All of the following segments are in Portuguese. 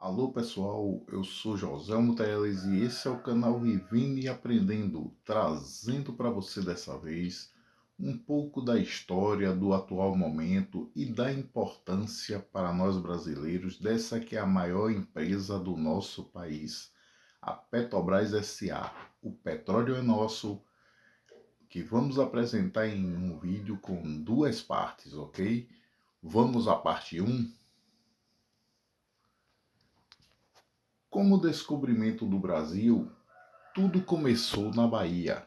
Alô pessoal, eu sou Joselmo Teles e esse é o canal Vivendo e Aprendendo, trazendo para você dessa vez um pouco da história do atual momento e da importância para nós brasileiros dessa que é a maior empresa do nosso país, a Petrobras S.A. O petróleo é nosso, que vamos apresentar em um vídeo com duas partes, ok? Vamos à parte um. Como o descobrimento do Brasil, tudo começou na Bahia.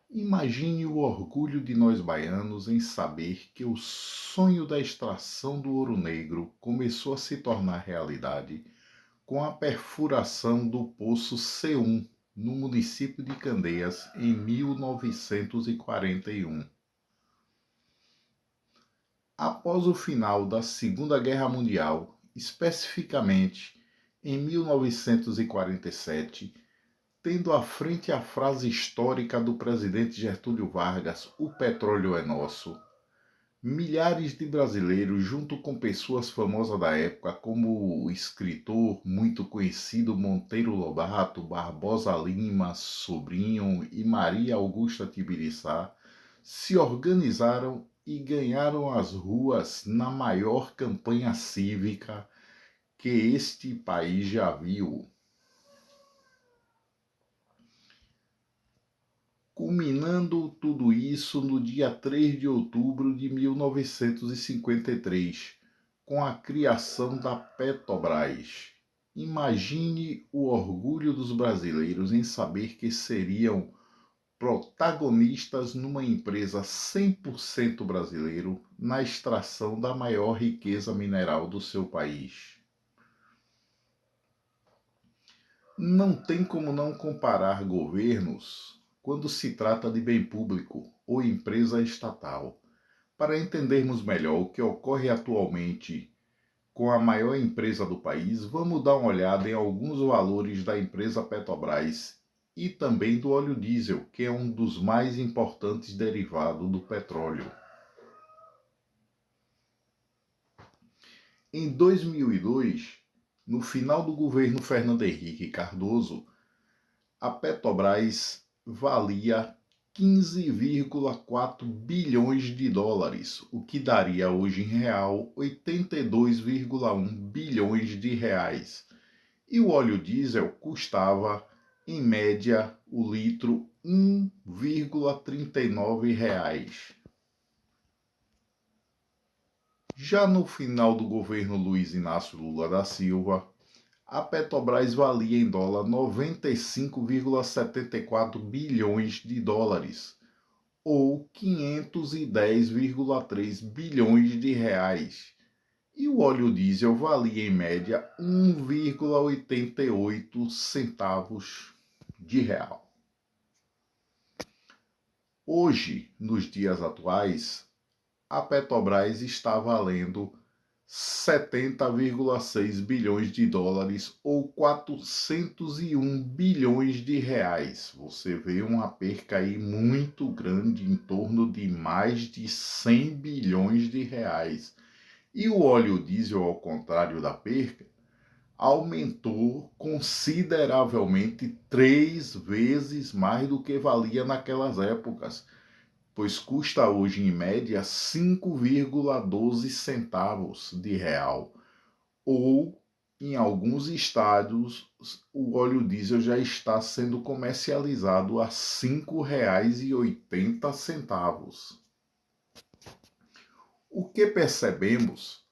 Imagine o orgulho de nós baianos em saber que o sonho da extração do ouro negro começou a se tornar realidade com a perfuração do poço C1 no município de Candeias em 1941. Após o final da Segunda Guerra Mundial, especificamente em 1947, tendo à frente a frase histórica do presidente Getúlio Vargas, o petróleo é nosso, milhares de brasileiros, junto com pessoas famosas da época, como o escritor muito conhecido Monteiro Lobato, Barbosa Lima, Sobrinho e Maria Augusta Tibiriçá, se organizaram e ganharam as ruas na maior campanha cívica que este país já viu. Culminando tudo isso no dia 3 de outubro de 1953, com a criação da Petrobras. Imagine o orgulho dos brasileiros em saber que seriam protagonistas numa empresa 100% brasileiro na extração da maior riqueza mineral do seu país. Não tem como não comparar governos quando se trata de bem público ou empresa estatal. Para entendermos melhor o que ocorre atualmente com a maior empresa do país, vamos dar uma olhada em alguns valores da empresa Petrobras e também do óleo diesel, que é um dos mais importantes derivados do petróleo. Em 2002, no final do governo Fernando Henrique Cardoso, a Petrobras valia 15,4 bilhões de dólares, o que daria hoje em real 82,1 bilhões de reais. E o óleo diesel custava, em média, o litro 1,39 reais. Já no final do governo Luiz Inácio Lula da Silva, a Petrobras valia em dólar 95,74 bilhões de dólares, ou 510,3 bilhões de reais. E o óleo diesel valia em média 1,88 centavos de real. Hoje, nos dias atuais, a Petrobras está valendo 70,6 bilhões de dólares ou 401 bilhões de reais. Você vê uma perca aí muito grande, em torno de mais de 100 bilhões de reais. E o óleo diesel, ao contrário da perca, aumentou consideravelmente 3 vezes mais do que valia naquelas épocas, pois custa hoje em média 5,12 centavos de real, ou em alguns estados o óleo diesel já está sendo comercializado a R$ 5,80. O que percebemos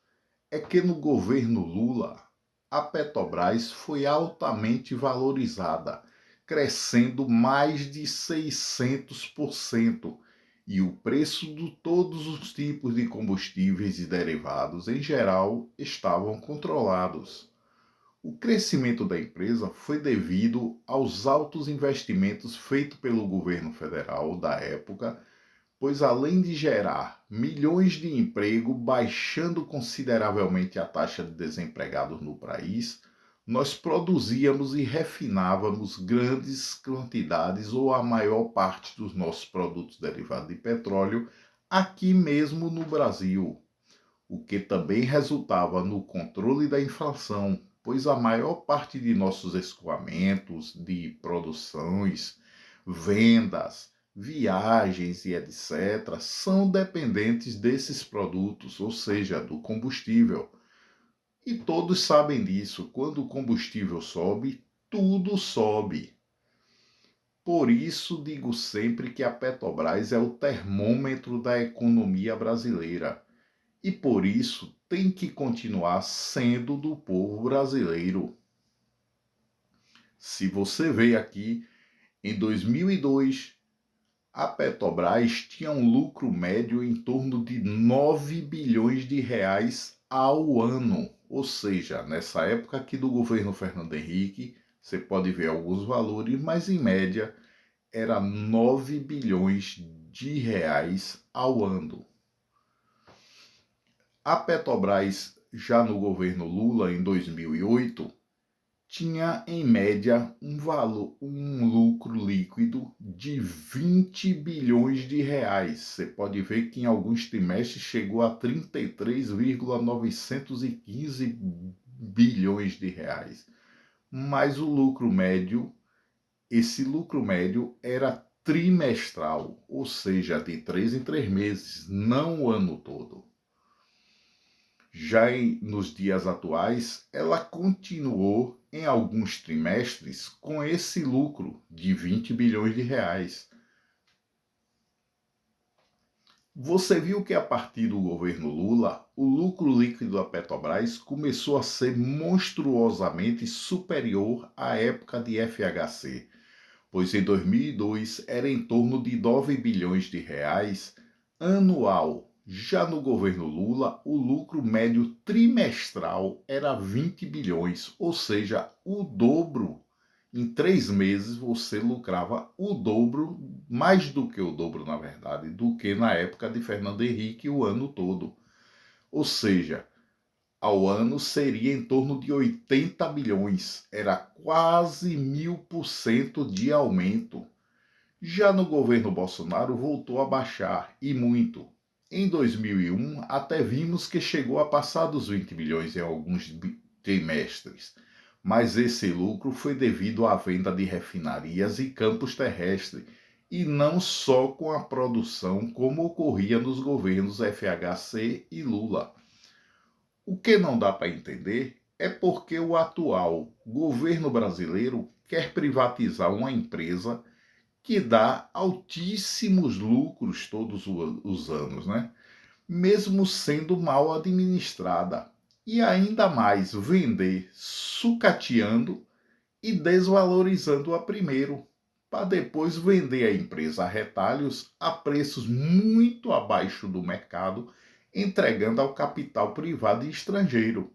é que no governo Lula a Petrobras foi altamente valorizada, crescendo mais de 600%. E o preço de todos os tipos de combustíveis e derivados, em geral, estavam controlados. O crescimento da empresa foi devido aos altos investimentos feitos pelo governo federal da época, pois além de gerar milhões de empregos, baixando consideravelmente a taxa de desempregados no país, nós produzíamos e refinávamos grandes quantidades ou a maior parte dos nossos produtos derivados de petróleo aqui mesmo no Brasil, o que também resultava no controle da inflação, pois a maior parte de nossos escoamentos, de produções, vendas, viagens e etc., são dependentes desses produtos, ou seja, do combustível. E todos sabem disso, quando o combustível sobe, tudo sobe. Por isso digo sempre que a Petrobras é o termômetro da economia brasileira. E por isso tem que continuar sendo do povo brasileiro. Se você vê aqui, em 2002, a Petrobras tinha um lucro médio em torno de 9 bilhões de reais ao ano. Ou seja, nessa época aqui do governo Fernando Henrique, você pode ver alguns valores, mas em média era 9 bilhões de reais ao ano. A Petrobras, já no governo Lula, em 2008, tinha em média um lucro líquido de 20 bilhões de reais. Você pode ver que em alguns trimestres chegou a 33,915 bilhões de reais. Mas o lucro médio, esse lucro médio era trimestral, ou seja, de 3 em 3 meses, não o ano todo. Já nos dias atuais, ela continuou em alguns trimestres com esse lucro de 20 bilhões de reais. Você viu que a partir do governo Lula, o lucro líquido da Petrobras começou a ser monstruosamente superior à época de FHC, pois em 2002 era em torno de 9 bilhões de reais anual. Já no governo Lula, o lucro médio trimestral era 20 bilhões, ou seja, o dobro. Em 3 meses você lucrava o dobro, mais do que o dobro, na verdade, do que na época de Fernando Henrique o ano todo. Ou seja, ao ano seria em torno de 80 bilhões, era quase 1000% de aumento. Já no governo Bolsonaro voltou a baixar, e muito. Em 2001, até vimos que chegou a passar dos 20 bilhões em alguns trimestres, mas esse lucro foi devido à venda de refinarias e campos terrestres, e não só com a produção como ocorria nos governos FHC e Lula. O que não dá para entender é porque o atual governo brasileiro quer privatizar uma empresa que dá altíssimos lucros todos os anos, né? Mesmo sendo mal administrada. E ainda mais vender sucateando e desvalorizando-a primeiro, para depois vender a empresa a retalhos a preços muito abaixo do mercado, entregando ao capital privado e estrangeiro.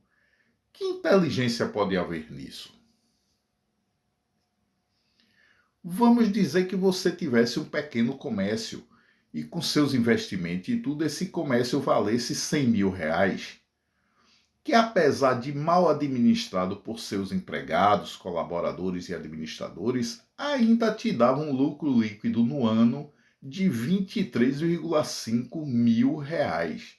Que inteligência pode haver nisso? Vamos dizer que você tivesse um pequeno comércio e com seus investimentos e tudo, esse comércio valesse 100 mil reais, que apesar de mal administrado por seus empregados, colaboradores e administradores, ainda te dava um lucro líquido no ano de 23,5 mil reais,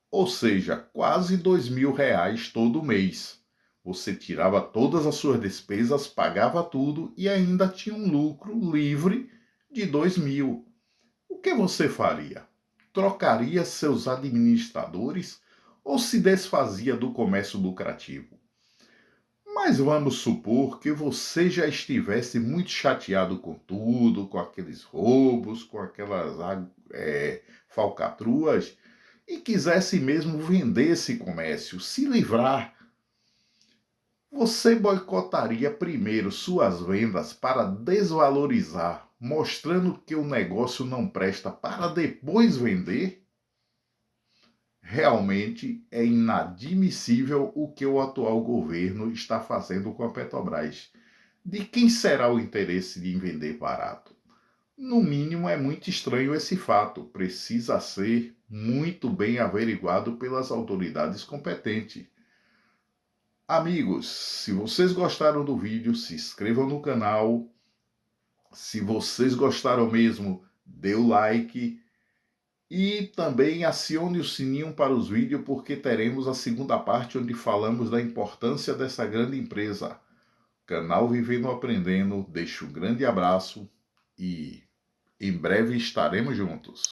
ou seja, quase 2 mil reais todo mês. Você tirava todas as suas despesas, pagava tudo e ainda tinha um lucro livre de 2 mil. O que você faria? Trocaria seus administradores ou se desfazia do comércio lucrativo? Mas vamos supor que você já estivesse muito chateado com tudo, com aqueles roubos, com aquelas falcatruas, e quisesse mesmo vender esse comércio, se livrar. Você boicotaria primeiro suas vendas para desvalorizar, mostrando que o negócio não presta para depois vender? Realmente é inadmissível o que o atual governo está fazendo com a Petrobras. De quem será o interesse de vender barato? No mínimo, é muito estranho esse fato. Precisa ser muito bem averiguado pelas autoridades competentes. Amigos, se vocês gostaram do vídeo, se inscrevam no canal. Se vocês gostaram mesmo, dê o like. E também acione o sininho para os vídeos, porque teremos a segunda parte onde falamos da importância dessa grande empresa. Canal Vivendo Aprendendo, deixo um grande abraço e em breve estaremos juntos.